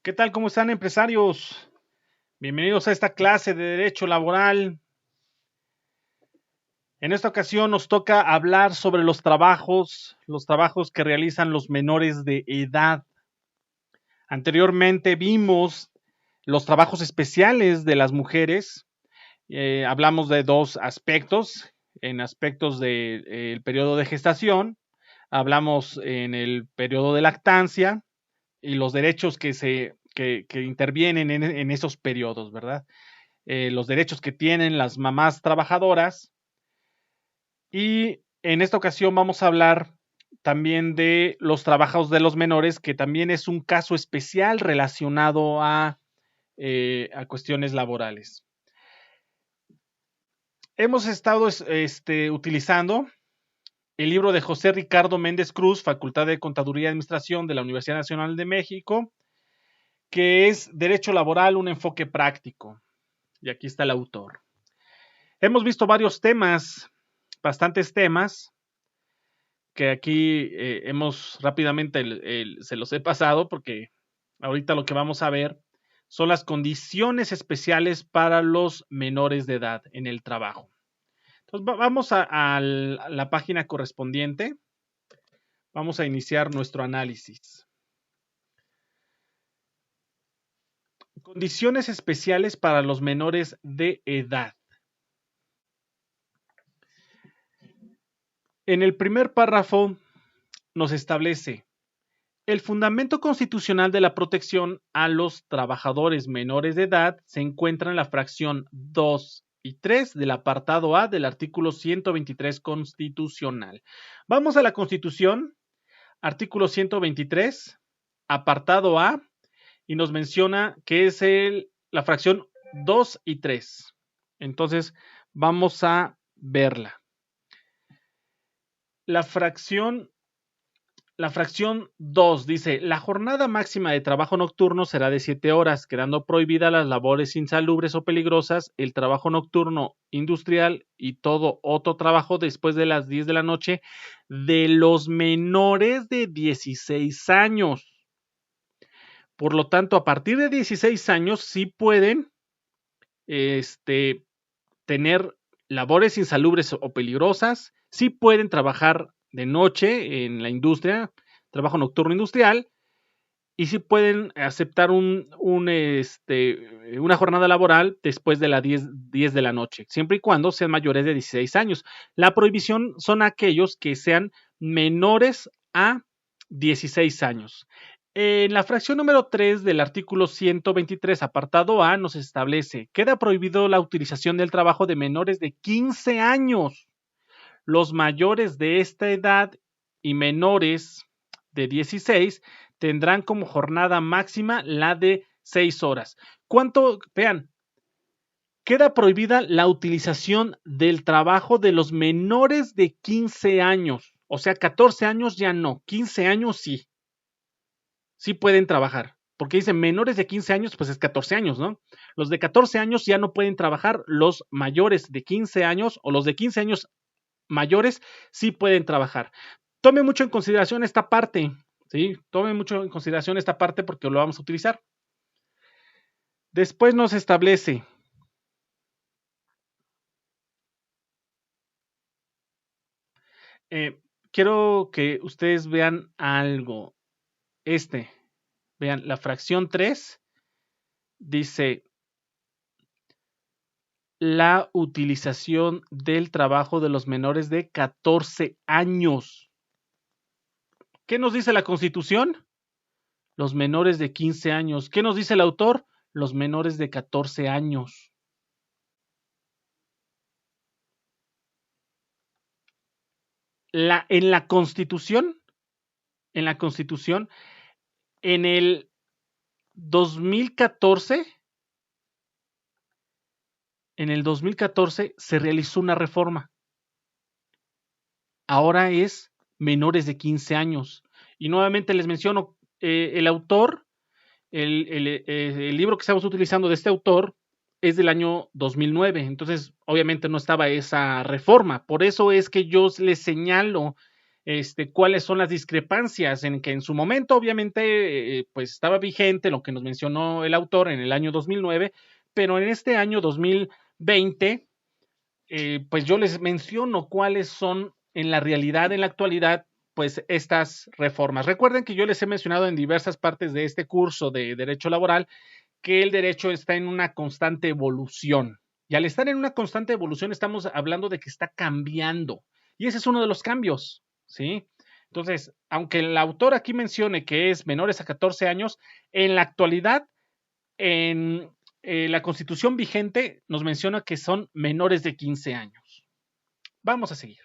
¿Qué tal? ¿Cómo están, empresarios? Bienvenidos a esta clase de Derecho Laboral. En esta ocasión nos toca hablar sobre los trabajos que realizan los menores de edad. Anteriormente vimos los trabajos especiales de las mujeres. Hablamos de dos aspectos, en aspectos del periodo de gestación, hablamos en el periodo de lactancia y los derechos que intervienen en esos periodos, ¿verdad? Los derechos que tienen las mamás trabajadoras. Y en esta ocasión vamos a hablar también de los trabajos de los menores, que también es un caso especial relacionado a cuestiones laborales. Hemos estado utilizando el libro de José Ricardo Méndez Cruz, Facultad de Contaduría y Administración de la Universidad Nacional de México, que es Derecho Laboral, un enfoque práctico. Y aquí está el autor. Hemos visto varios temas, bastantes temas, que aquí hemos rápidamente se los he pasado porque ahorita lo que vamos a ver son las condiciones especiales para los menores de edad en el trabajo. Entonces vamos a la página correspondiente. Vamos a iniciar nuestro análisis. Condiciones especiales para los menores de edad. En el primer párrafo nos establece: el fundamento constitucional de la protección a los trabajadores menores de edad se encuentra en la fracción 2 y 3 del apartado A del artículo 123 constitucional. Vamos a la Constitución, artículo 123, apartado A, y nos menciona que es la fracción 2 y 3. Entonces, vamos a verla. La fracción 2 dice: la jornada máxima de trabajo nocturno será de 7 horas, quedando prohibidas las labores insalubres o peligrosas, el trabajo nocturno industrial y todo otro trabajo después de las 10 de la noche de los menores de 16 años. Por lo tanto, a partir de 16 años sí pueden tener labores insalubres o peligrosas, sí pueden trabajar de noche en la industria, trabajo nocturno industrial, y sí pueden aceptar una jornada laboral después de las 10 de la noche, siempre y cuando sean mayores de 16 años. La prohibición son aquellos que sean menores a 16 años. En la fracción número 3 del artículo 123, apartado A, nos establece: queda prohibido la utilización del trabajo de menores de 15 años. Los mayores de esta edad y menores de 16 tendrán como jornada máxima la de 6 horas. Vean, queda prohibida la utilización del trabajo de los menores de 15 años. O sea, 14 años ya no, 15 años sí. Sí pueden trabajar. Porque dicen menores de 15 años, pues es 14 años, ¿no? Los de 14 años ya no pueden trabajar, los mayores de 15 años o los de 15 años mayores sí pueden trabajar. Tome mucho en consideración esta parte, ¿sí? Tome mucho en consideración esta parte porque lo vamos a utilizar. Después nos establece: quiero que ustedes vean algo. Vean, la fracción 3 dice: la utilización del trabajo de los menores de 14 años. ¿Qué nos dice la Constitución? Los menores de 15 años. ¿Qué nos dice el autor? Los menores de 14 años. En la Constitución, en el 2014, se realizó una reforma. Ahora es menores de 15 años. Y nuevamente les menciono, el autor, el libro que estamos utilizando de este autor es del año 2009. Entonces, obviamente no estaba esa reforma. Por eso es que yo les señalo cuáles son las discrepancias en que en su momento obviamente pues estaba vigente lo que nos mencionó el autor en el año 2009, pero en este año 2020 pues yo les menciono cuáles son en la realidad, en la actualidad, pues estas reformas. Recuerden que yo les he mencionado en diversas partes de este curso de derecho laboral que el derecho está en una constante evolución. Y al estar en una constante evolución estamos hablando de que está cambiando. Y ese es uno de los cambios, ¿sí? Entonces, aunque el autor aquí mencione que es menores a 14 años, en la actualidad, en la constitución vigente nos menciona que son menores de 15 años. Vamos a seguir.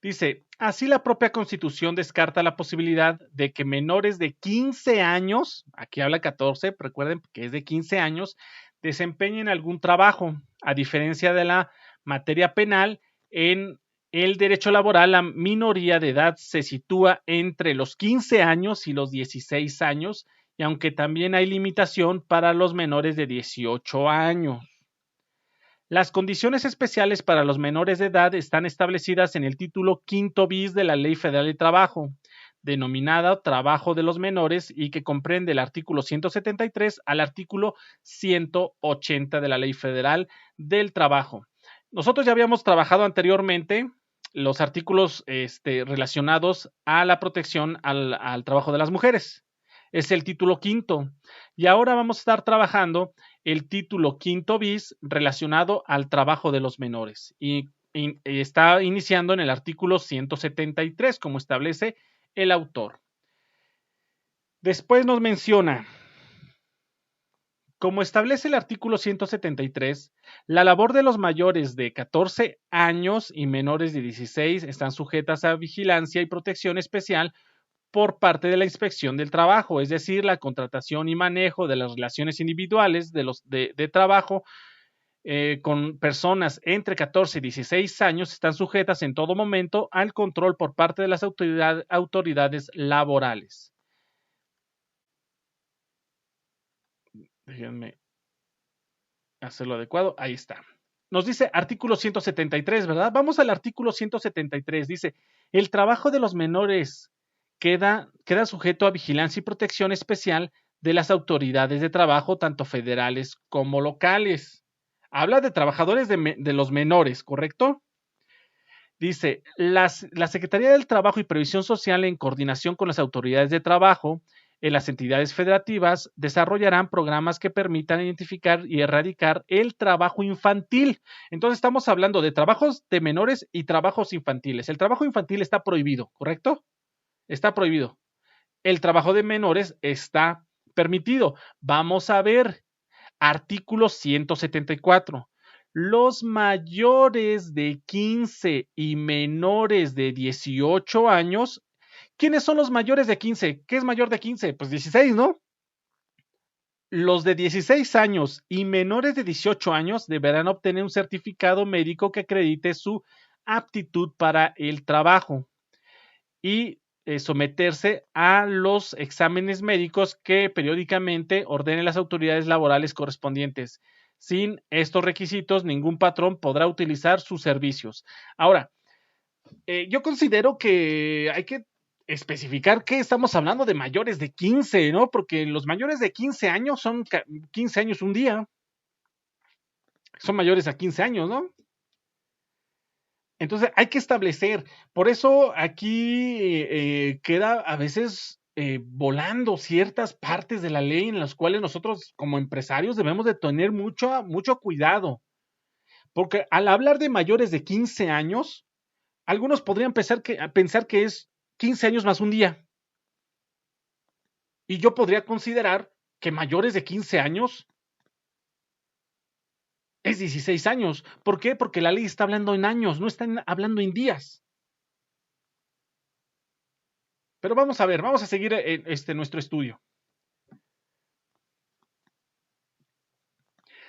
Dice, así la propia Constitución descarta la posibilidad de que menores de 15 años, aquí habla 14, recuerden que es de 15 años, desempeñen algún trabajo, a diferencia de la materia penal, en el derecho laboral la minoría de edad se sitúa entre los 15 años y los 16 años, y aunque también hay limitación para los menores de 18 años. Las condiciones especiales para los menores de edad están establecidas en el título quinto bis de la Ley Federal de Trabajo, denominada Trabajo de los Menores y que comprende el artículo 173 al artículo 180 de la Ley Federal del Trabajo. Nosotros ya habíamos trabajado anteriormente los artículos relacionados a la protección al trabajo de las mujeres. Es el título quinto. Y ahora vamos a estar trabajando el título quinto bis relacionado al trabajo de los menores. Y está iniciando en el artículo 173, como establece el autor. Después nos menciona, como establece el artículo 173, la labor de los mayores de 14 años y menores de 16 están sujetas a vigilancia y protección especial por parte de la inspección del trabajo, es decir, la contratación y manejo de las relaciones individuales de trabajo con personas entre 14 y 16 años están sujetas en todo momento al control por parte de las autoridades laborales. Déjenme hacerlo adecuado. Ahí está. Nos dice artículo 173, ¿verdad? Vamos al artículo 173. Dice, el trabajo de los menores queda sujeto a vigilancia y protección especial de las autoridades de trabajo, tanto federales como locales. Habla de trabajadores de los menores, ¿correcto? Dice, la Secretaría del Trabajo y Previsión Social, en coordinación con las autoridades de trabajo en las entidades federativas, desarrollarán programas que permitan identificar y erradicar el trabajo infantil. Entonces estamos hablando de trabajos de menores y trabajos infantiles. El trabajo infantil está prohibido, ¿correcto? Está prohibido. El trabajo de menores está permitido. Vamos a ver artículo 174. Los mayores de 15 y menores de 18 años. ¿Quiénes son los mayores de 15? ¿Qué es mayor de 15? Pues 16, ¿no? Los de 16 años y menores de 18 años deberán obtener un certificado médico que acredite su aptitud para el trabajo y someterse a los exámenes médicos que periódicamente ordenen las autoridades laborales correspondientes. Sin estos requisitos, ningún patrón podrá utilizar sus servicios. Ahora, yo considero que hay que especificar que estamos hablando de mayores de 15, ¿no? Porque los mayores de 15 años son 15 años un día. Son mayores a 15 años, ¿no? Entonces hay que establecer, por eso aquí queda a veces volando ciertas partes de la ley en las cuales nosotros como empresarios debemos de tener mucho cuidado, porque al hablar de mayores de 15 años, algunos podrían pensar que es 15 años más un día, y yo podría considerar que mayores de 15 años es 16 años. ¿Por qué? Porque la ley está hablando en años, no está hablando en días. Pero vamos a ver, vamos a seguir nuestro estudio.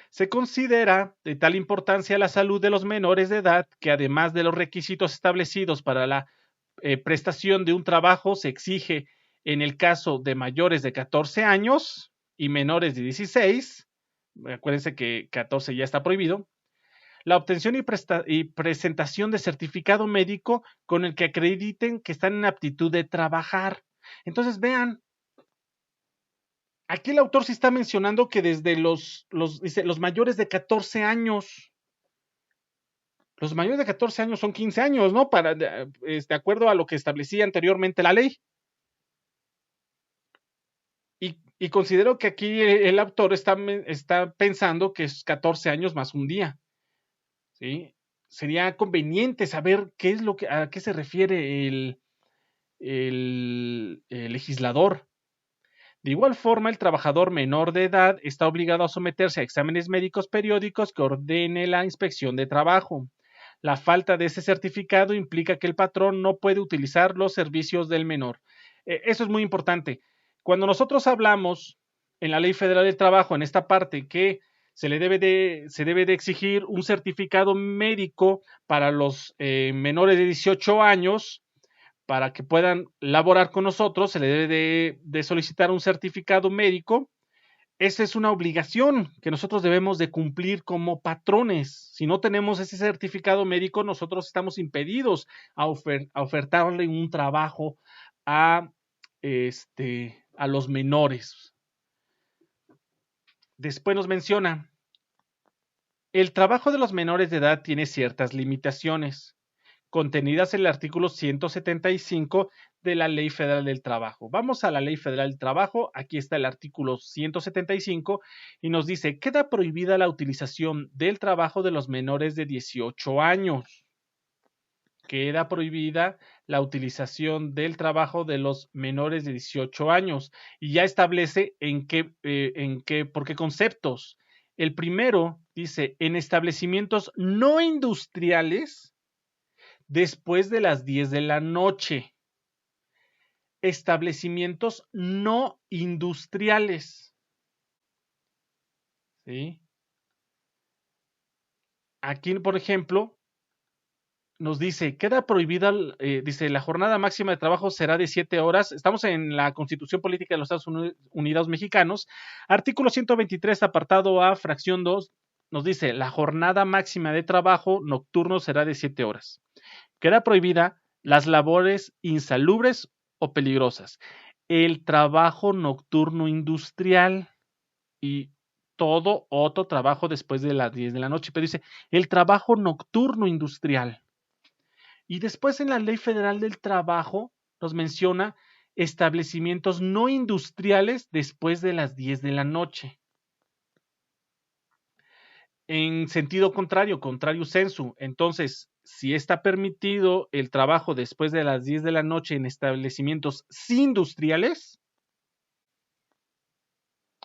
Se considera de tal importancia la salud de los menores de edad que además de los requisitos establecidos para la prestación de un trabajo se exige en el caso de mayores de 14 años y menores de 16, acuérdense que 14 ya está prohibido, la obtención y presentación de certificado médico con el que acrediten que están en aptitud de trabajar. Entonces, vean, aquí el autor sí está mencionando que desde dice, los mayores de 14 años, los mayores de 14 años son 15 años, ¿no? De acuerdo a lo que establecía anteriormente la ley. Y considero que aquí el autor está pensando que es 14 años más un día, ¿sí? Sería conveniente saber a qué se refiere el legislador. De igual forma, el trabajador menor de edad está obligado a someterse a exámenes médicos periódicos que ordene la inspección de trabajo. La falta de ese certificado implica que el patrón no puede utilizar los servicios del menor. Eso es muy importante. Cuando nosotros hablamos en la Ley Federal del Trabajo, en esta parte, que se debe de exigir un certificado médico para los menores de 18 años, para que puedan laborar con nosotros, se le debe de solicitar un certificado médico. Esa es una obligación que nosotros debemos de cumplir como patrones. Si no tenemos ese certificado médico, nosotros estamos impedidos a ofertarle un trabajo a, a los menores. Después nos menciona, el trabajo de los menores de edad tiene ciertas limitaciones contenidas en el artículo 175 de la Ley Federal del Trabajo. Vamos a la Ley Federal del Trabajo, aquí está el artículo 175 y nos dice, queda prohibida la utilización del trabajo de los menores de 18 años. Queda prohibida la utilización del trabajo de los menores de 18 años y ya establece por qué conceptos. El primero dice, en establecimientos no industriales, después de las 10 de la noche. Establecimientos no industriales. ¿Sí? Aquí, por ejemplo, nos dice, queda prohibida, dice, la jornada máxima de trabajo será de 7 horas. Estamos en la Constitución Política de los Estados Unidos Mexicanos. Artículo 123, apartado A, fracción 2, nos dice, la jornada máxima de trabajo nocturno será de 7 horas. Queda prohibida las labores insalubres o peligrosas, el trabajo nocturno industrial y todo otro trabajo después de las 10 de la noche. Pero dice, el trabajo nocturno industrial. Y después en la Ley Federal del Trabajo nos menciona establecimientos no industriales después de las 10 de la noche. En sentido contrario sensu. Entonces, si está permitido el trabajo después de las 10 de la noche en establecimientos industriales,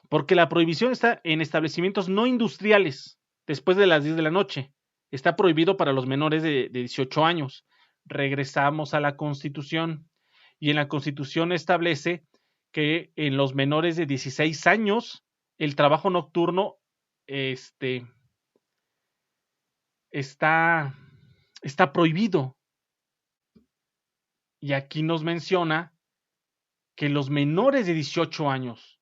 porque la prohibición está en establecimientos no industriales después de las 10 de la noche. Está prohibido para los menores de 18 años. Regresamos a la Constitución y en la Constitución establece que en los menores de 16 años el trabajo nocturno está prohibido. Y aquí nos menciona que los menores de 18 años,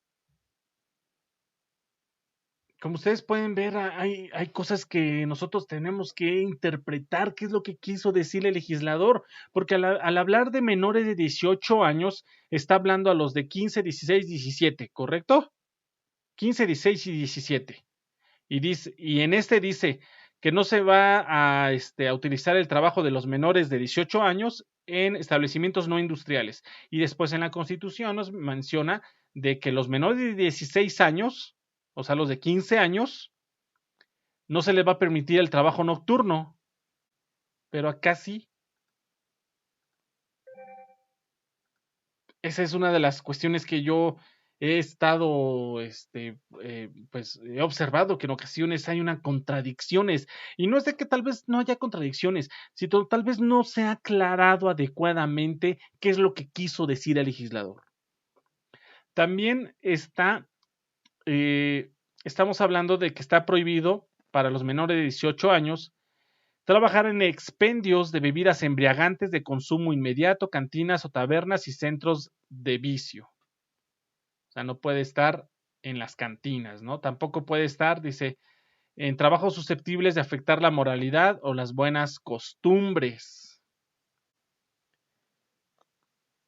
como ustedes pueden ver, hay cosas que nosotros tenemos que interpretar qué es lo que quiso decir el legislador, porque al hablar de menores de 18 años, está hablando a los de 15, 16, 17, ¿correcto? 15, 16 y 17. Y en este dice que no se va a utilizar el trabajo de los menores de 18 años en establecimientos no industriales. Y después en la Constitución nos menciona de que los menores de 16 años, o sea, los de 15 años, no se les va a permitir el trabajo nocturno. Pero acá sí. Esa es una de las cuestiones que yo he estado, pues he observado que en ocasiones hay unas contradicciones y no es de que tal vez no haya contradicciones, sino tal vez no se ha aclarado adecuadamente qué es lo que quiso decir el legislador. También estamos hablando de que está prohibido para los menores de 18 años trabajar en expendios de bebidas embriagantes de consumo inmediato, cantinas o tabernas y centros de vicio. O sea, no puede estar en las cantinas, ¿no? Tampoco puede estar, dice, en trabajos susceptibles de afectar la moralidad o las buenas costumbres.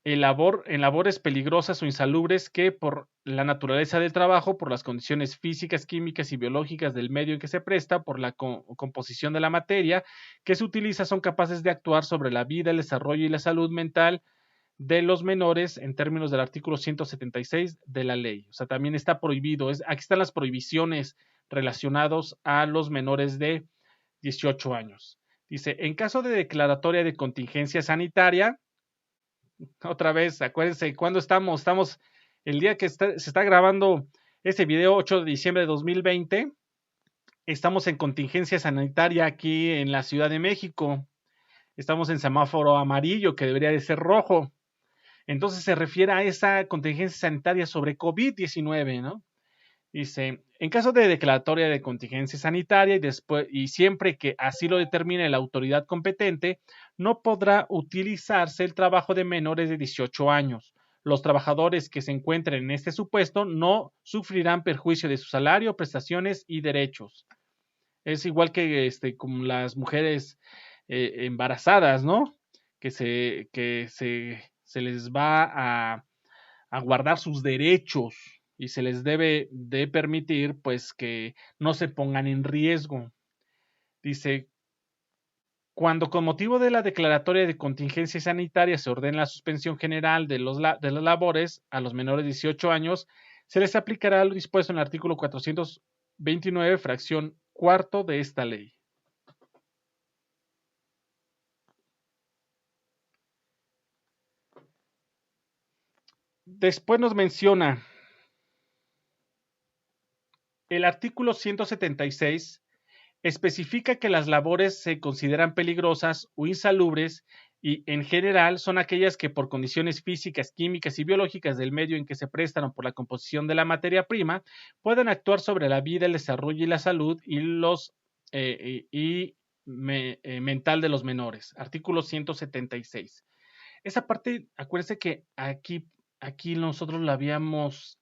En labores peligrosas o insalubres que por la naturaleza del trabajo, por las condiciones físicas, químicas y biológicas del medio en que se presta, por la composición de la materia que se utiliza, son capaces de actuar sobre la vida, el desarrollo y la salud mental de los menores en términos del artículo 176 de la ley. O sea, también está prohibido. Aquí están las prohibiciones relacionadas a los menores de 18 años. Dice, en caso de declaratoria de contingencia sanitaria, otra vez, acuérdense, ¿cuándo estamos? Estamos el día que se está grabando este video, 8 de diciembre de 2020. Estamos en contingencia sanitaria aquí en la Ciudad de México. Estamos en semáforo amarillo, que debería de ser rojo. Entonces se refiere a esa contingencia sanitaria sobre COVID-19, ¿no? Dice, en caso de declaratoria de contingencia sanitaria y siempre que así lo determine la autoridad competente, no podrá utilizarse el trabajo de menores de 18 años. Los trabajadores que se encuentren en este supuesto no sufrirán perjuicio de su salario, prestaciones y derechos. Es igual que como las mujeres embarazadas, ¿no? Se les va a guardar sus derechos y se les debe de permitir pues que no se pongan en riesgo. Dice, cuando con motivo de la declaratoria de contingencia sanitaria se ordena la suspensión general de las labores a los menores de 18 años, se les aplicará lo dispuesto en el artículo 429, fracción cuarto de esta ley. Después nos menciona el artículo 176 especifica que las labores se consideran peligrosas o insalubres y en general son aquellas que por condiciones físicas, químicas y biológicas del medio en que se prestan o por la composición de la materia prima pueden actuar sobre la vida, el desarrollo y la salud mental de los menores. Artículo 176. Esa parte, acuérdense que aquí nosotros la habíamos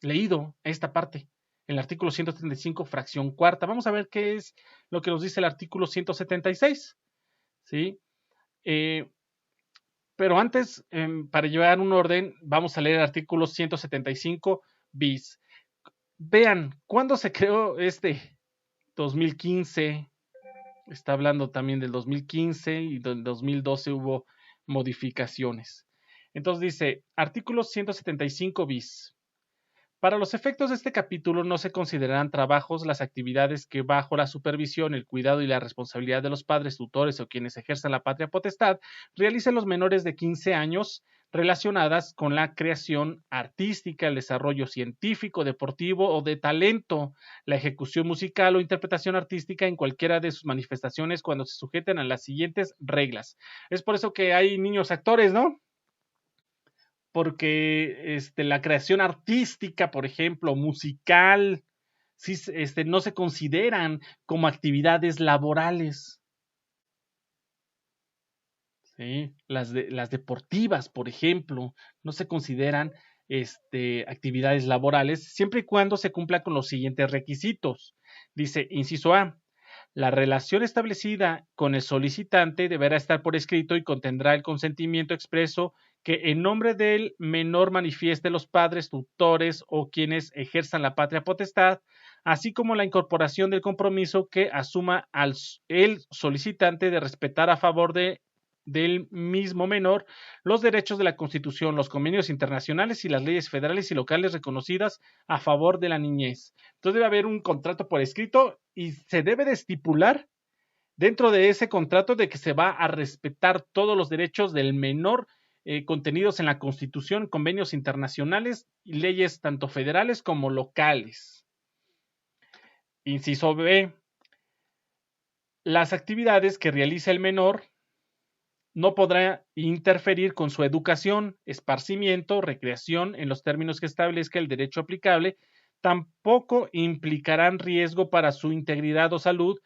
leído, esta parte, el artículo 135, fracción cuarta. Vamos a ver qué es lo que nos dice el artículo 176. ¿Sí? Pero antes, para llevar un orden, vamos a leer el artículo 175 bis. Vean, ¿cuándo se creó 2015? Está hablando también del 2015 y del 2012 hubo modificaciones. Entonces dice, artículo 175 bis. Para los efectos de este capítulo no se considerarán trabajos las actividades que bajo la supervisión, el cuidado y la responsabilidad de los padres, tutores o quienes ejerzan la patria potestad realicen los menores de 15 años relacionadas con la creación artística, el desarrollo científico, deportivo o de talento, la ejecución musical o interpretación artística en cualquiera de sus manifestaciones cuando se sujeten a las siguientes reglas. Es por eso que hay niños actores, ¿no? Porque la creación artística, por ejemplo, musical, sí, no se consideran como actividades laborales. ¿Sí? Las deportivas, por ejemplo, no se consideran actividades laborales siempre y cuando se cumpla con los siguientes requisitos. Dice, inciso A, la relación establecida con el solicitante deberá estar por escrito y contendrá el consentimiento expreso que en nombre del menor manifieste los padres, tutores o quienes ejerzan la patria potestad, así como la incorporación del compromiso que asuma el solicitante de respetar a favor del mismo menor los derechos de la Constitución, los convenios internacionales y las leyes federales y locales reconocidas a favor de la niñez. Entonces debe haber un contrato por escrito y se debe de estipular dentro de ese contrato de que se va a respetar todos los derechos del menor contenidos en la Constitución, convenios internacionales y leyes tanto federales como locales. Inciso B. Las actividades que realiza el menor no podrá interferir con su educación, esparcimiento, recreación en los términos que establezca el derecho aplicable, tampoco implicarán riesgo para su integridad o salud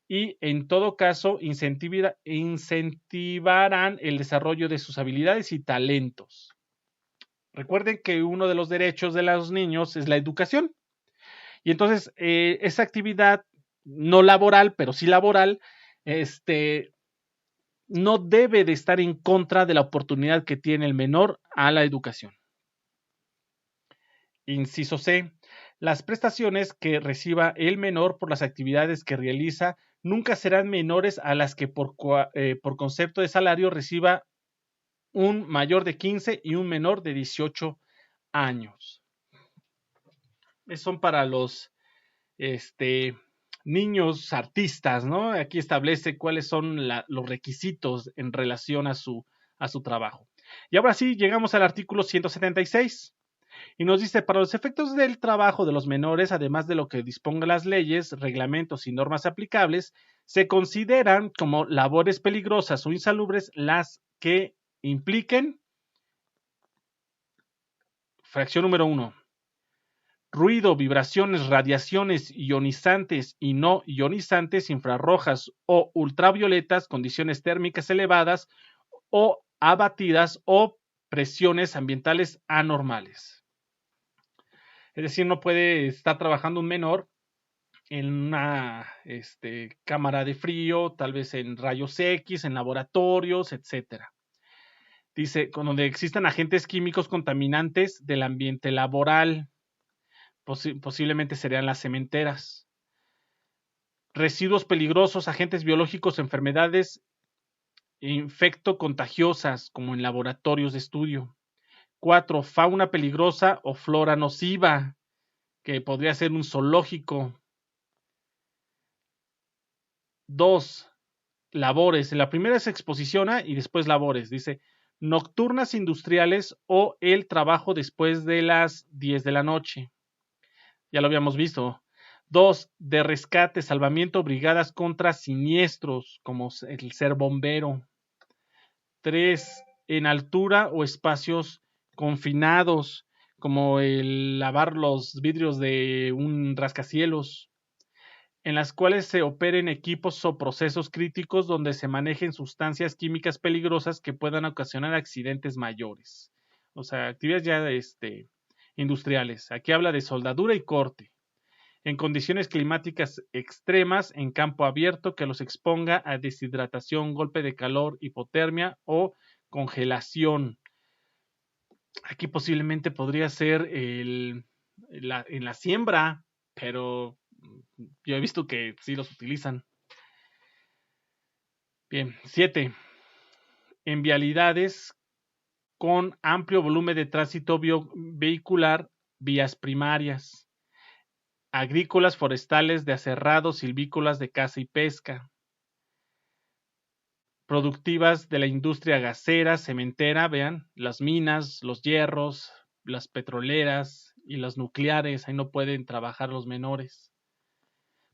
y, en todo caso, incentivarán el desarrollo de sus habilidades y talentos. Recuerden que uno de los derechos de los niños es la educación. Y entonces, esa actividad no laboral, pero sí laboral, no debe de estar en contra de la oportunidad que tiene el menor a la educación. Inciso C. Las prestaciones que reciba el menor por las actividades que realiza nunca serán menores a las que por concepto de salario reciba un mayor de 15 y un menor de 18 años. Son para los niños artistas, ¿no? Aquí establece cuáles son los requisitos en relación a su trabajo. Y ahora sí, llegamos al artículo 176 y nos dice, para los efectos del trabajo de los menores, además de lo que dispongan las leyes, reglamentos y normas aplicables, se consideran como labores peligrosas o insalubres las que impliquen, fracción número 1, ruido, vibraciones, radiaciones ionizantes y no ionizantes, infrarrojas o ultravioletas, condiciones térmicas elevadas o abatidas o presiones ambientales anormales. Es decir, no puede estar trabajando un menor en una cámara de frío, tal vez en rayos X, en laboratorios, etcétera. Dice, con donde existan agentes químicos contaminantes del ambiente laboral, posiblemente serían las cementeras. Residuos peligrosos, agentes biológicos, enfermedades infecto-contagiosas, como en laboratorios de estudio. 4. Fauna peligrosa o flora nociva, que podría ser un zoológico. 2. Labores. La primera es exposición A y después labores. Dice, nocturnas industriales o el trabajo después de las 10 de la noche. Ya lo habíamos visto. 2. De rescate, salvamiento, brigadas contra siniestros, como el ser bombero. 3. En altura o espacios confinados, como el lavar los vidrios de un rascacielos, en las cuales se operen equipos o procesos críticos donde se manejen sustancias químicas peligrosas que puedan ocasionar accidentes mayores. O sea, actividades ya industriales. Aquí habla de soldadura y corte. En condiciones climáticas extremas, en campo abierto, que los exponga a deshidratación, golpe de calor, hipotermia o congelación. Aquí posiblemente podría ser en la siembra, pero yo he visto que sí los utilizan. Bien, 7. En vialidades con amplio volumen de tránsito vehicular, vías primarias, agrícolas, forestales, de aserrados, silvícolas, de caza y pesca, productivas de la industria gasera, cementera, vean, las minas, los hierros, las petroleras y las nucleares, ahí no pueden trabajar los menores.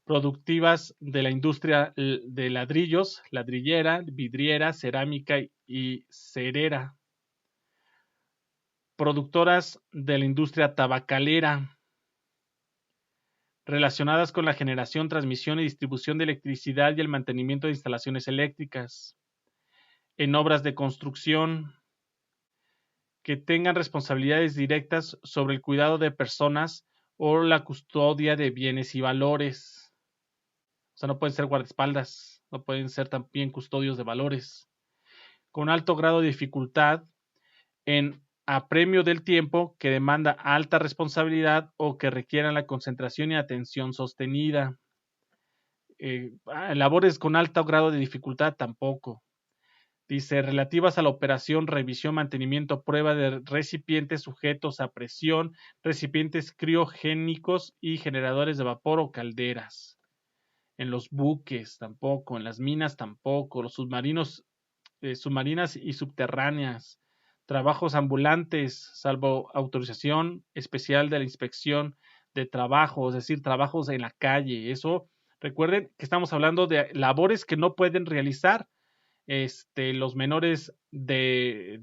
Productivas de la industria de ladrillos, ladrillera, vidriera, cerámica y cerera. Productoras de la industria tabacalera, relacionadas con la generación, transmisión y distribución de electricidad y el mantenimiento de instalaciones eléctricas. En obras de construcción, que tengan responsabilidades directas sobre el cuidado de personas o la custodia de bienes y valores. O sea, no pueden ser guardaespaldas, no pueden ser también custodios de valores. Con alto grado de dificultad en apremio del tiempo, que demanda alta responsabilidad o que requieran la concentración y atención sostenida. Labores con alto grado de dificultad tampoco. Dice, relativas a la operación, revisión, mantenimiento, prueba de recipientes sujetos a presión, recipientes criogénicos y generadores de vapor o calderas. En los buques tampoco, en las minas tampoco, los submarinos, submarinas y subterráneas, trabajos ambulantes, salvo autorización especial de la inspección de trabajo, es decir, trabajos en la calle. Eso, recuerden que estamos hablando de labores que no pueden realizar los menores de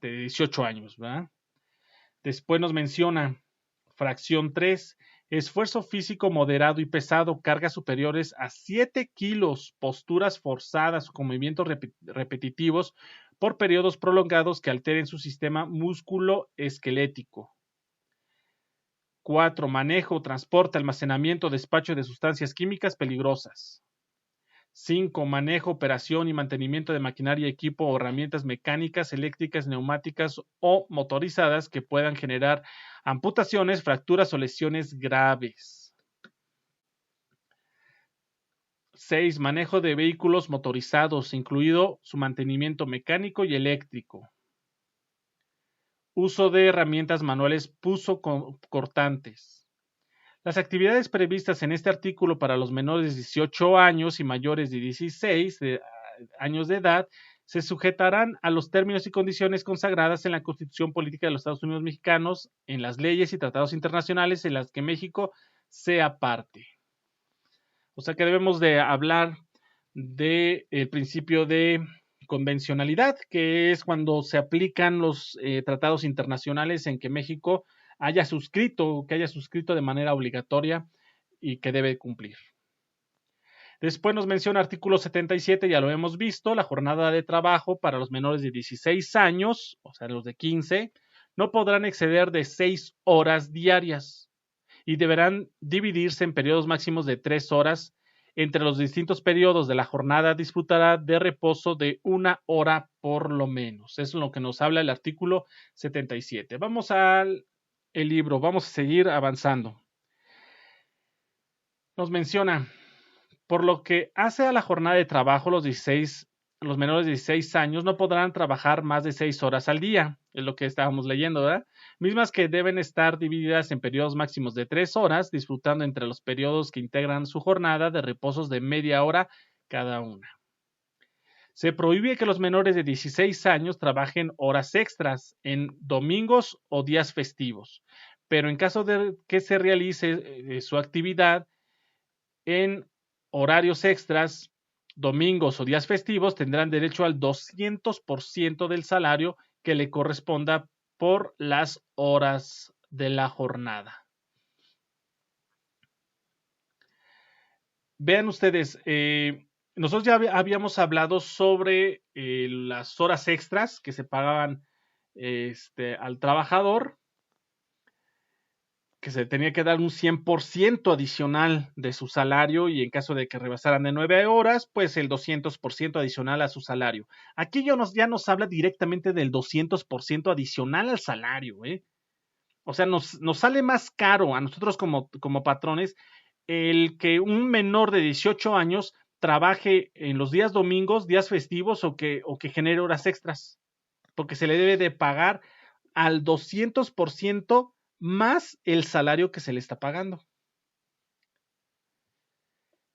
18 años, ¿verdad? Después nos menciona, fracción 3, esfuerzo físico moderado y pesado, cargas superiores a 7 kilos, posturas forzadas con movimientos repetitivos por periodos prolongados que alteren su sistema músculo-esquelético. 4. Manejo, transporte, almacenamiento, despacho de sustancias químicas peligrosas. 5. Manejo, operación y mantenimiento de maquinaria, equipo o herramientas mecánicas, eléctricas, neumáticas o motorizadas que puedan generar amputaciones, fracturas o lesiones graves. 6. Manejo de vehículos motorizados, incluido su mantenimiento mecánico y eléctrico. Uso de herramientas manuales punzocortantes. Las actividades previstas en este artículo para los menores de 18 años y mayores de 16 años de edad se sujetarán a los términos y condiciones consagradas en la Constitución Política de los Estados Unidos Mexicanos, en las leyes y tratados internacionales en las que México sea parte. O sea que debemos de hablar del principio de convencionalidad, que es cuando se aplican los tratados internacionales en que México haya suscrito de manera obligatoria y que debe cumplir. Después nos menciona artículo 77, ya lo hemos visto, la jornada de trabajo para los menores de 16 años, o sea, los de 15, no podrán exceder de 6 horas diarias y deberán dividirse en periodos máximos de 3 horas. Entre los distintos periodos de la jornada disfrutará de reposo de 1 hora por lo menos. Eso es lo que nos habla el artículo 77. Vamos al libro, vamos a seguir avanzando. Nos menciona, por lo que hace a la jornada de trabajo, los menores de 16 años no podrán trabajar más de 6 horas al día, es lo que estábamos leyendo, ¿verdad? Mismas que deben estar divididas en periodos máximos de 3 horas, disfrutando entre los periodos que integran su jornada de reposos de media hora cada una. Se prohíbe que los menores de 16 años trabajen horas extras en domingos o días festivos, pero en caso de que se realice su actividad en horarios extras, domingos o días festivos, tendrán derecho al 200% del salario que le corresponda por las horas de la jornada. Vean ustedes, nosotros ya habíamos hablado sobre las horas extras que se pagaban al trabajador, que se tenía que dar un 100% adicional de su salario y en caso de que rebasaran de 9 horas, pues el 200% adicional a su salario. Aquí ya nos habla directamente del 200% adicional al salario, ¿eh? O sea, nos sale más caro a nosotros como patrones el que un menor de 18 años trabaje en los días domingos, días festivos o que genere horas extras, porque se le debe de pagar al 200% más el salario que se le está pagando.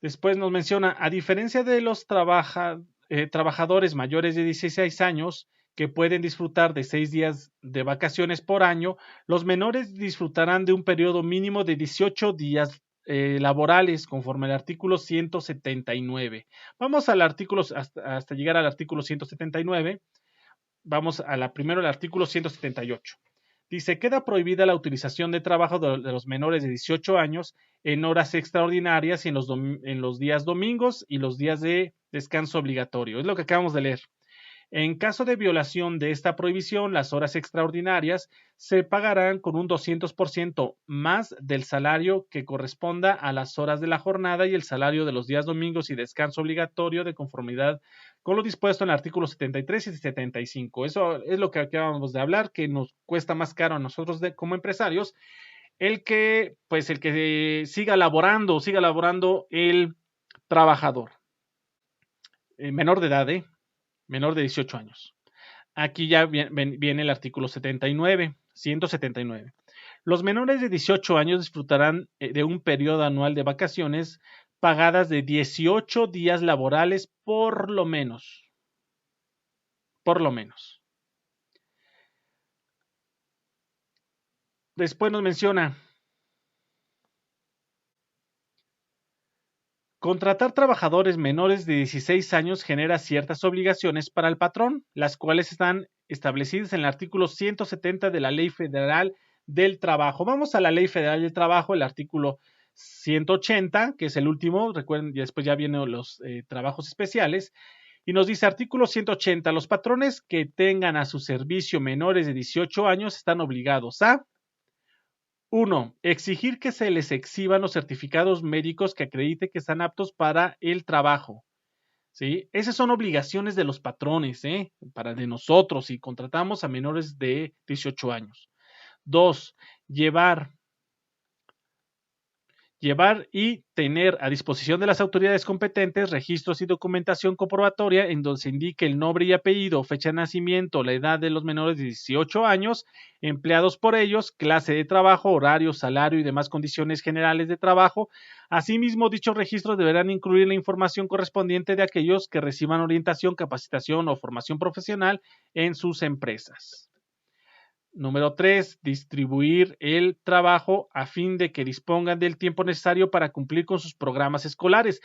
Después nos menciona, a diferencia de los trabajadores mayores de 16 años que pueden disfrutar de 6 días de vacaciones por año, los menores disfrutarán de un periodo mínimo de 18 días laborales conforme al artículo 179. Vamos al artículo hasta llegar al artículo 179. Vamos primero al artículo 178. Dice, queda prohibida la utilización de trabajo de los menores de 18 años en horas extraordinarias y en los días domingos y los días de descanso obligatorio. Es lo que acabamos de leer. En caso de violación de esta prohibición, las horas extraordinarias se pagarán con un 200% más del salario que corresponda a las horas de la jornada y el salario de los días domingos y descanso obligatorio de conformidad con lo dispuesto en el artículo 73 y 75. Eso es lo que acabamos de hablar, que nos cuesta más caro a nosotros como empresarios el que siga laborando el trabajador. Menor de edad, menor de 18 años. Aquí ya viene el artículo 179. Los menores de 18 años disfrutarán de un periodo anual de vacaciones pagadas de 18 días laborales por lo menos. Por lo menos. Después nos menciona, contratar trabajadores menores de 16 años genera ciertas obligaciones para el patrón, las cuales están establecidas en el artículo 170 de la Ley Federal del Trabajo. Vamos a la Ley Federal del Trabajo, el artículo 180, que es el último, recuerden, y después ya vienen los trabajos especiales, y nos dice artículo 180, los patrones que tengan a su servicio menores de 18 años están obligados a 1. Exigir que se les exhiban los certificados médicos que acredite que están aptos para el trabajo. ¿Sí? Esas son obligaciones de los patrones, para de nosotros si contratamos a menores de 18 años. 2. Llevar y tener a disposición de las autoridades competentes registros y documentación comprobatoria en donde se indique el nombre y apellido, fecha de nacimiento, la edad de los menores de 18 años, empleados por ellos, clase de trabajo, horario, salario y demás condiciones generales de trabajo. Asimismo, dichos registros deberán incluir la información correspondiente de aquellos que reciban orientación, capacitación o formación profesional en sus empresas. Número 3, distribuir el trabajo a fin de que dispongan del tiempo necesario para cumplir con sus programas escolares.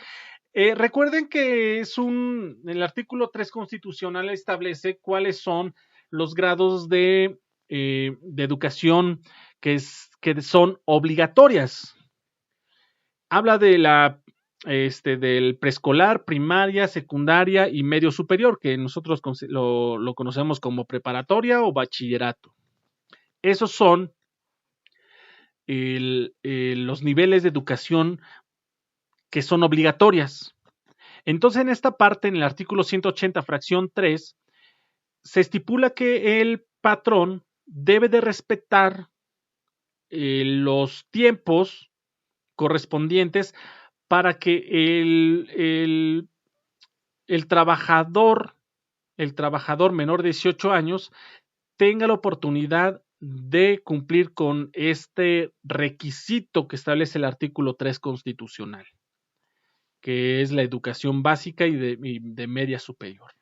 Recuerden que el artículo 3 constitucional establece cuáles son los grados de educación que son obligatorias. Habla de del preescolar, primaria, secundaria y medio superior, que nosotros lo conocemos como preparatoria o bachillerato. Esos son los niveles de educación que son obligatorias. Entonces, en esta parte, en el artículo 180, fracción 3, se estipula que el patrón debe de respetar los tiempos correspondientes para que el trabajador menor de 18 años tenga la oportunidad de cumplir con este requisito que establece el artículo 3 constitucional, que es la educación básica y de media superior.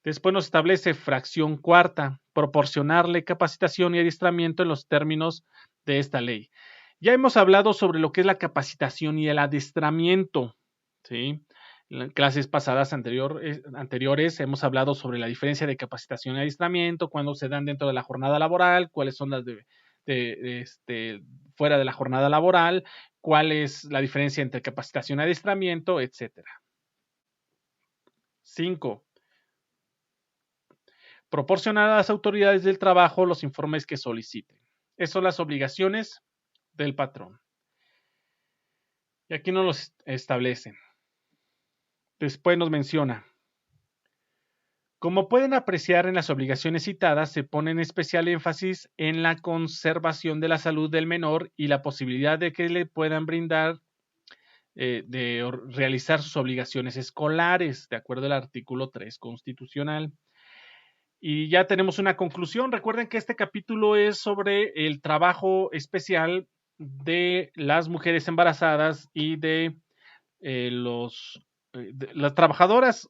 Después nos establece fracción cuarta, proporcionarle capacitación y adiestramiento en los términos de esta ley. Ya hemos hablado sobre lo que es la capacitación y el adiestramiento, ¿sí? En clases pasadas anteriores hemos hablado sobre la diferencia de capacitación y adiestramiento, cuándo se dan dentro de la jornada laboral, cuáles son las fuera de la jornada laboral, cuál es la diferencia entre capacitación y adiestramiento, etcétera. 5. Proporcionar a las autoridades del trabajo los informes que soliciten. Esas son las obligaciones del patrón. Y aquí nos los establecen. Después nos menciona, como pueden apreciar en las obligaciones citadas, se pone en especial énfasis en la conservación de la salud del menor y la posibilidad de que le puedan brindar, de realizar sus obligaciones escolares, de acuerdo al artículo 3 constitucional. Y ya tenemos una conclusión. Recuerden que este capítulo es sobre el trabajo especial de las mujeres embarazadas y de las trabajadoras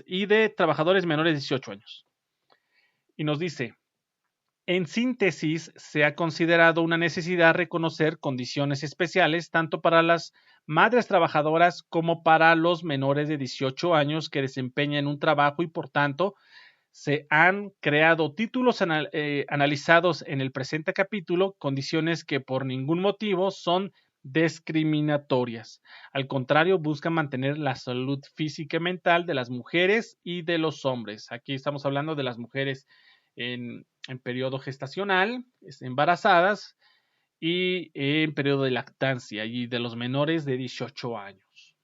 y de trabajadores menores de 18 años. Y nos dice, en síntesis, se ha considerado una necesidad reconocer condiciones especiales tanto para las madres trabajadoras como para los menores de 18 años que desempeñan un trabajo y, por tanto, se han creado títulos analizados en el presente capítulo, condiciones que por ningún motivo son discriminatorias. Al contrario, buscan mantener la salud física y mental de las mujeres y de los hombres. Aquí estamos hablando de las mujeres en periodo gestacional, embarazadas y en periodo de lactancia y de los menores de 18 años.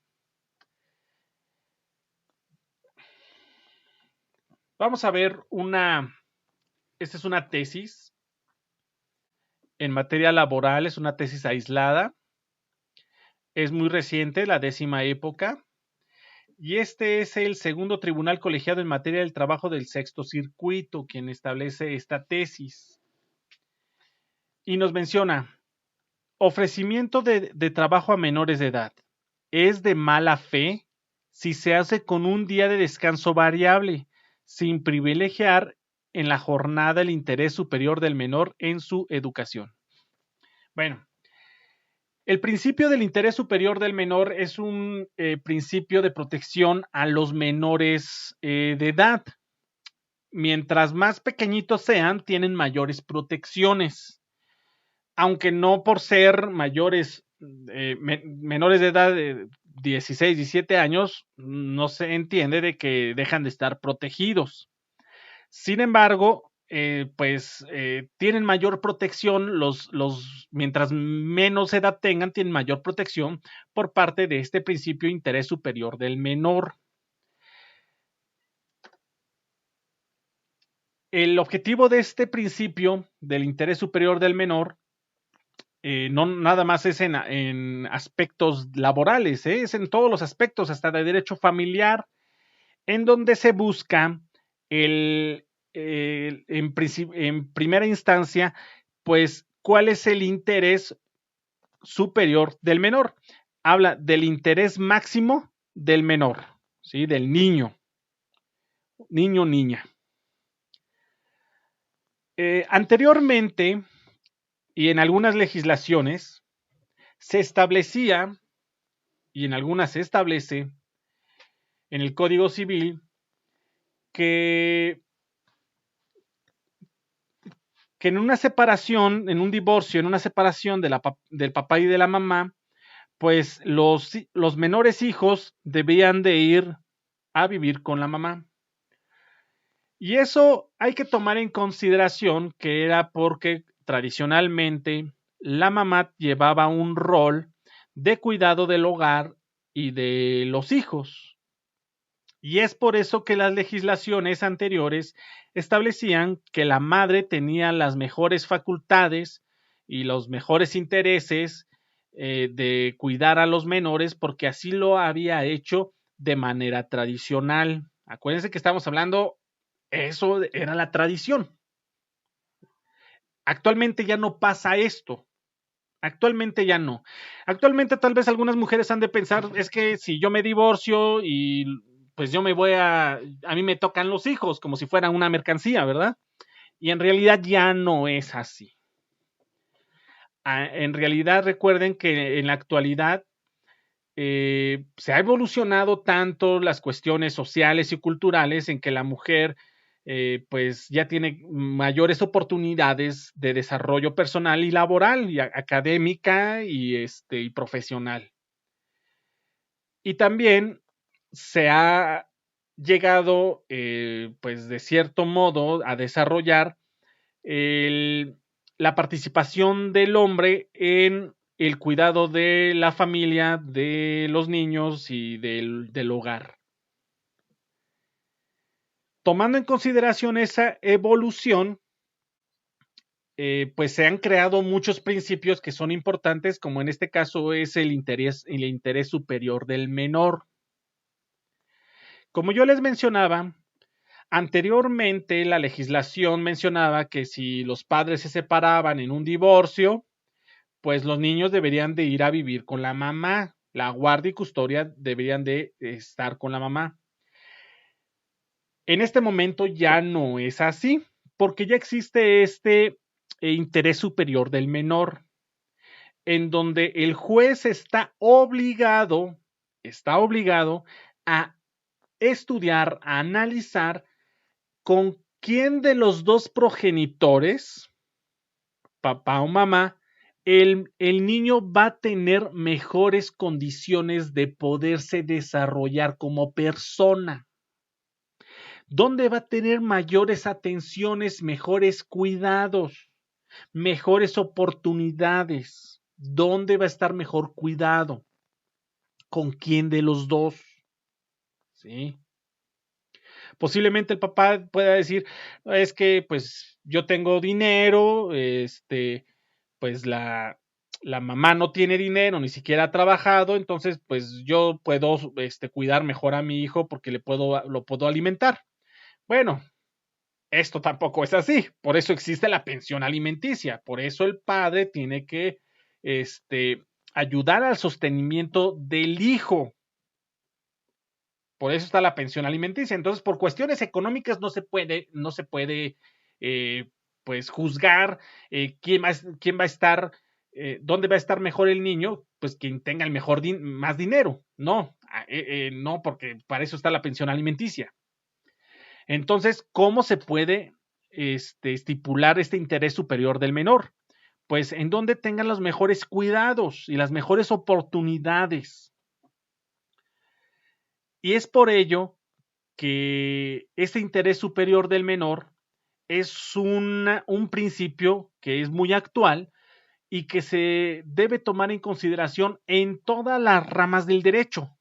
Vamos a ver esta es una tesis en materia laboral, es una tesis aislada. Es muy reciente, la 10ª época, y este es el segundo tribunal colegiado en materia del trabajo del sexto circuito, quien establece esta tesis. Y nos menciona, ofrecimiento de trabajo a menores de edad. Es de mala fe si se hace con un día de descanso variable, sin privilegiar en la jornada el interés superior del menor en su educación. Bueno, el principio del interés superior del menor es un principio de protección a los menores de edad. Mientras más pequeñitos sean, tienen mayores protecciones. Aunque no por ser menores de edad de 16, 17 años, no se entiende de que dejan de estar protegidos. Sin embargo, tienen mayor protección, mientras menos edad tengan, tienen mayor protección por parte de este principio de interés superior del menor. El objetivo de este principio del interés superior del menor no nada más es en aspectos laborales, es en todos los aspectos, hasta de derecho familiar, en donde se busca en primera instancia, pues, cuál es el interés superior del menor. Habla del interés máximo del menor, ¿sí? Del niño, niña. Anteriormente, y en algunas legislaciones, se establecía, y en algunas se establece, en el Código Civil, que en una separación, en un divorcio, en una separación del papá y de la mamá, pues los menores hijos debían de ir a vivir con la mamá. Y eso hay que tomar en consideración que era porque tradicionalmente la mamá llevaba un rol de cuidado del hogar y de los hijos. Y es por eso que las legislaciones anteriores establecían que la madre tenía las mejores facultades y los mejores intereses de cuidar a los menores, porque así lo había hecho de manera tradicional. Acuérdense que estamos hablando, eso era la tradición. Actualmente ya no pasa esto. Actualmente ya no. Actualmente tal vez algunas mujeres han de pensar, es que si yo me divorcio y pues yo me voy a mí me tocan los hijos como si fueran una mercancía, ¿verdad? Y en realidad ya no es así. En realidad recuerden que en la actualidad se ha evolucionado tanto las cuestiones sociales y culturales en que la mujer pues ya tiene mayores oportunidades de desarrollo personal y laboral y académica y profesional. Y también se ha llegado pues de cierto modo a desarrollar la participación del hombre en el cuidado de la familia, de los niños y del hogar. Tomando en consideración esa evolución, pues se han creado muchos principios que son importantes, como en este caso es el interés superior del menor. Como yo les mencionaba, anteriormente la legislación mencionaba que si los padres se separaban en un divorcio, pues los niños deberían de ir a vivir con la mamá. La guardia y custodia deberían de estar con la mamá. En este momento ya no es así, porque ya existe este interés superior del menor, en donde el juez está obligado a estudiar, a analizar con quién de los dos progenitores, papá o mamá, el niño va a tener mejores condiciones de poderse desarrollar como persona. ¿Dónde va a tener mayores atenciones, mejores cuidados, mejores oportunidades? ¿Dónde va a estar mejor cuidado? ¿Con quién de los dos? ¿Sí? Posiblemente el papá pueda decir, es que pues yo tengo dinero, pues la mamá no tiene dinero, ni siquiera ha trabajado, entonces pues yo puedo cuidar mejor a mi hijo porque lo puedo alimentar. Bueno, esto tampoco es así, por eso existe la pensión alimenticia, por eso el padre tiene que ayudar al sostenimiento del hijo. Por eso está la pensión alimenticia. Entonces, por cuestiones económicas no se puede pues juzgar quién va a estar, dónde va a estar mejor el niño, pues quien tenga el más dinero. No, no, porque para eso está la pensión alimenticia. Entonces, ¿cómo se puede estipular este interés superior del menor? Pues en donde tengan los mejores cuidados y las mejores oportunidades. Y es por ello que ese interés superior del menor es un principio que es muy actual y que se debe tomar en consideración en todas las ramas del derecho,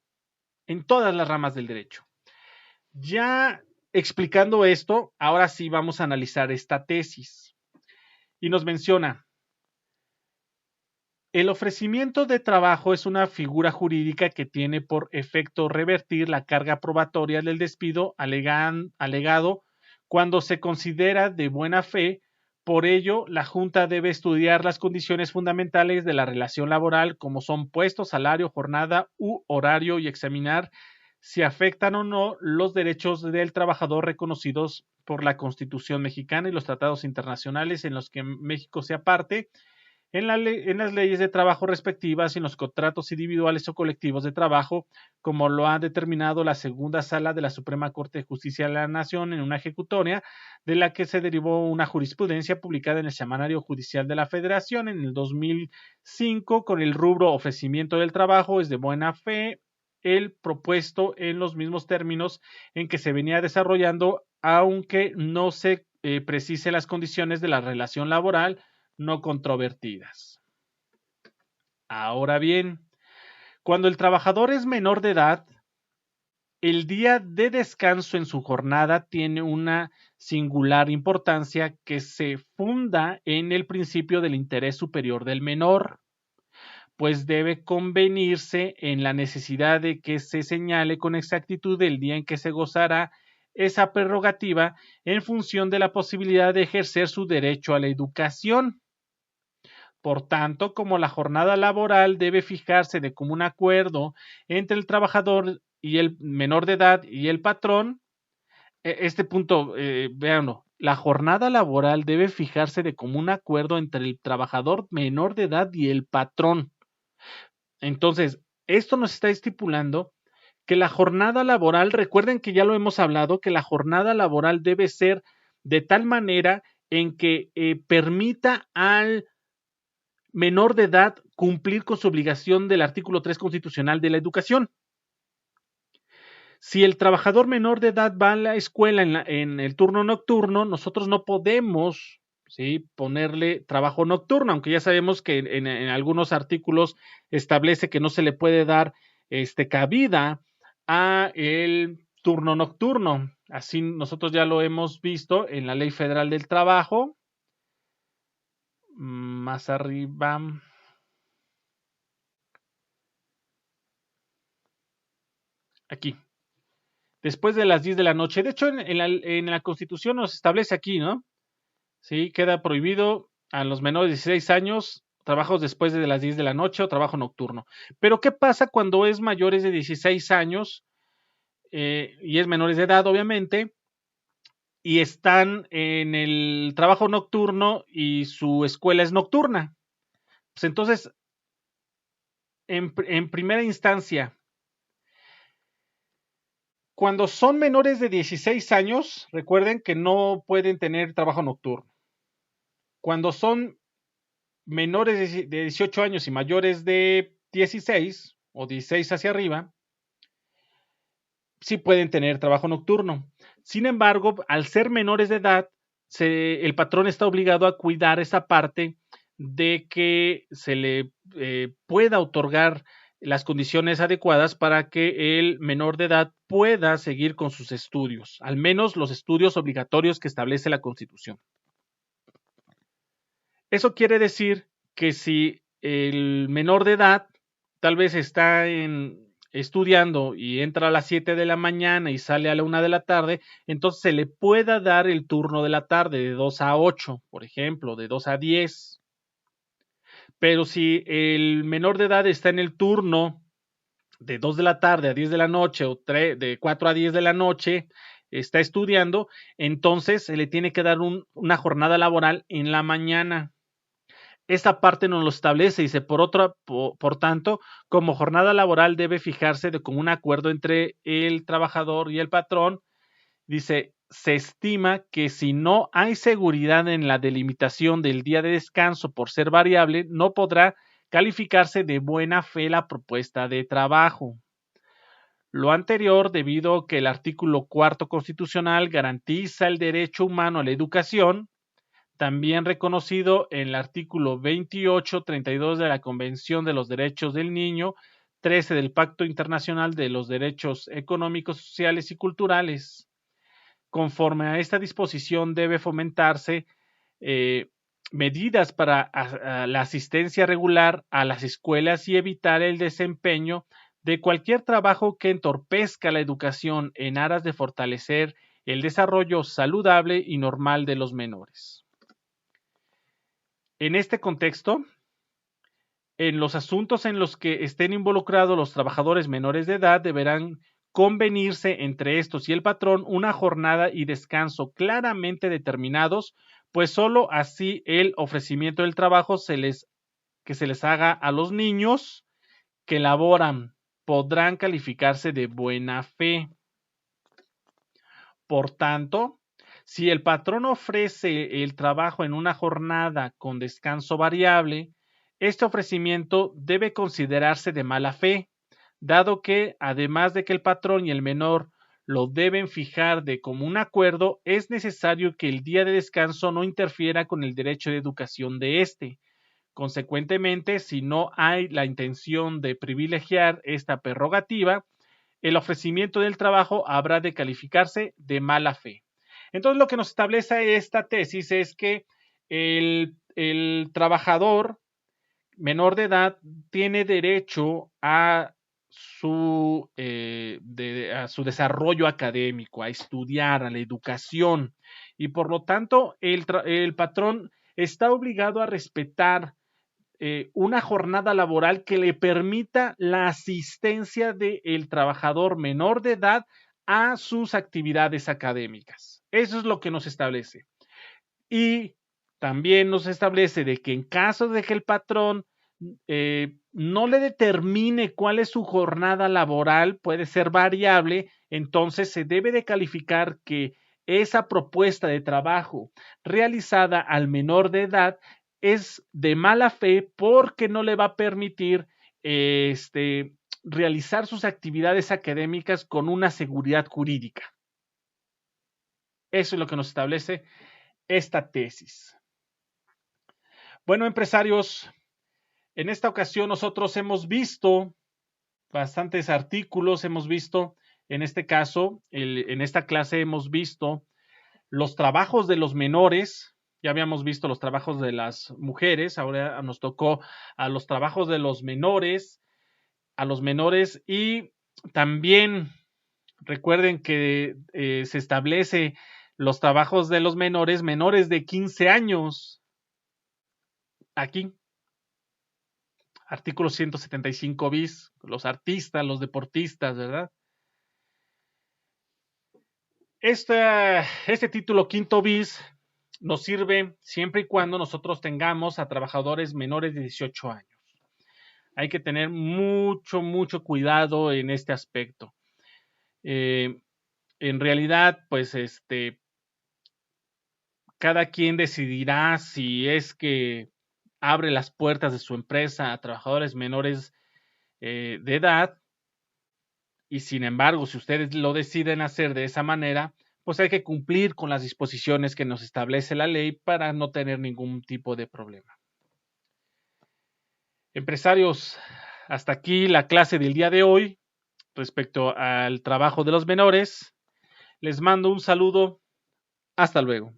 en todas las ramas del derecho. Ya explicando esto, ahora sí vamos a analizar esta tesis. Y nos menciona, el ofrecimiento de trabajo es una figura jurídica que tiene por efecto revertir la carga probatoria del despido alegado cuando se considera de buena fe. Por ello, la Junta debe estudiar las condiciones fundamentales de la relación laboral, como son puesto, salario, jornada u horario, y examinar si afectan o no los derechos del trabajador reconocidos por la Constitución mexicana y los tratados internacionales en los que México sea parte, en las leyes de trabajo respectivas y en los contratos individuales o colectivos de trabajo, como lo ha determinado la segunda sala de la Suprema Corte de Justicia de la Nación en una ejecutoria, de la que se derivó una jurisprudencia publicada en el Semanario Judicial de la Federación en el 2005 con el rubro ofrecimiento del trabajo es de buena fe el propuesto en los mismos términos en que se venía desarrollando, aunque no se precise las condiciones de la relación laboral no controvertidas. Ahora bien, cuando el trabajador es menor de edad, el día de descanso en su jornada tiene una singular importancia que se funda en el principio del interés superior del menor, pues debe convenirse en la necesidad de que se señale con exactitud el día en que se gozará esa prerrogativa en función de la posibilidad de ejercer su derecho a la educación. Por tanto, como la jornada laboral debe fijarse de común acuerdo entre el trabajador y el menor de edad y el patrón, este punto, véanlo, la jornada laboral debe fijarse de común acuerdo entre el trabajador menor de edad y el patrón. Entonces, esto nos está estipulando que la jornada laboral, recuerden que ya lo hemos hablado, que la jornada laboral debe ser de tal manera en que permita al menor de edad cumplir con su obligación del artículo 3 constitucional de la educación. Si el trabajador menor de edad va a la escuela en el turno nocturno, nosotros no podemos, ¿sí?, ponerle trabajo nocturno, aunque ya sabemos que en algunos artículos establece que no se le puede dar cabida a el turno nocturno. Así nosotros ya lo hemos visto en la Ley Federal del Trabajo. Más arriba. Aquí. Después de las 10 de la noche. De hecho, en la Constitución nos establece aquí, ¿no? Sí, queda prohibido a los menores de 16 años trabajos después de las 10 de la noche o trabajo nocturno. Pero, ¿qué pasa cuando es mayores de 16 años y es menores de edad, obviamente, y están en el trabajo nocturno y su escuela es nocturna? Pues entonces, en primera instancia, cuando son menores de 16 años, recuerden que no pueden tener trabajo nocturno. Cuando son menores de 18 años y mayores de 16 o 16 hacia arriba, sí pueden tener trabajo nocturno. Sin embargo, al ser menores de edad, el patrón está obligado a cuidar esa parte de que se le pueda otorgar las condiciones adecuadas para que el menor de edad pueda seguir con sus estudios, al menos los estudios obligatorios que establece la Constitución. Eso quiere decir que si el menor de edad tal vez está estudiando y entra a las 7 de la mañana y sale a la 1 de la tarde, entonces se le pueda dar el turno de la tarde de 2 a 8, por ejemplo, de 2 a 10. Pero si el menor de edad está en el turno de 2 de la tarde a 10 de la noche o de 4 a 10 de la noche, está estudiando, entonces se le tiene que dar una jornada laboral en la mañana. Esta parte nos lo establece, dice, por tanto, como jornada laboral debe fijarse de común acuerdo entre el trabajador y el patrón. Dice, se estima que si no hay seguridad en la delimitación del día de descanso por ser variable, no podrá calificarse de buena fe la propuesta de trabajo. Lo anterior debido a que el artículo 4 constitucional garantiza el derecho humano a la educación, también reconocido en el artículo 28-32 de la Convención de los Derechos del Niño, 13 del Pacto Internacional de los Derechos Económicos, Sociales y Culturales. Conforme a esta disposición debe fomentarse medidas para la asistencia regular a las escuelas y evitar el desempeño de cualquier trabajo que entorpezca la educación en aras de fortalecer el desarrollo saludable y normal de los menores. En este contexto, en los asuntos en los que estén involucrados los trabajadores menores de edad deberán convenirse entre estos y el patrón una jornada y descanso claramente determinados, pues sólo así el ofrecimiento del trabajo que se les haga a los niños que laboran podrán calificarse de buena fe. Por tanto, si el patrón ofrece el trabajo en una jornada con descanso variable, este ofrecimiento debe considerarse de mala fe, dado que, además de que el patrón y el menor lo deben fijar de común acuerdo, es necesario que el día de descanso no interfiera con el derecho de educación de éste. Consecuentemente, si no hay la intención de privilegiar esta prerrogativa, el ofrecimiento del trabajo habrá de calificarse de mala fe. Entonces, lo que nos establece esta tesis es que el trabajador menor de edad tiene derecho a su desarrollo académico, a estudiar, a la educación, y por lo tanto el patrón está obligado a respetar una jornada laboral que le permita la asistencia del trabajador menor de edad a sus actividades académicas. Eso es lo que nos establece. Y también nos establece de que en caso de que el patrón no le determine cuál es su jornada laboral, puede ser variable, entonces se debe de calificar que esa propuesta de trabajo realizada al menor de edad es de mala fe porque no le va a permitir realizar sus actividades académicas con una seguridad jurídica. Eso es lo que nos establece esta tesis. Bueno, empresarios, en esta ocasión nosotros hemos visto bastantes artículos, hemos visto, en este caso, en esta clase hemos visto los trabajos de los menores, ya habíamos visto los trabajos de las mujeres, ahora nos tocó a los trabajos de los menores, y también recuerden que se establece los trabajos de los menores de 15 años. Aquí, artículo 175 bis, los artistas, los deportistas, ¿verdad? Este título quinto bis nos sirve siempre y cuando nosotros tengamos a trabajadores menores de 18 años. Hay que tener mucho, mucho cuidado en este aspecto. En realidad, pues cada quien decidirá si es que abre las puertas de su empresa a trabajadores menores de edad, y sin embargo, si ustedes lo deciden hacer de esa manera, pues hay que cumplir con las disposiciones que nos establece la ley para no tener ningún tipo de problema. Empresarios, hasta aquí la clase del día de hoy respecto al trabajo de los menores. Les mando un saludo. Hasta luego.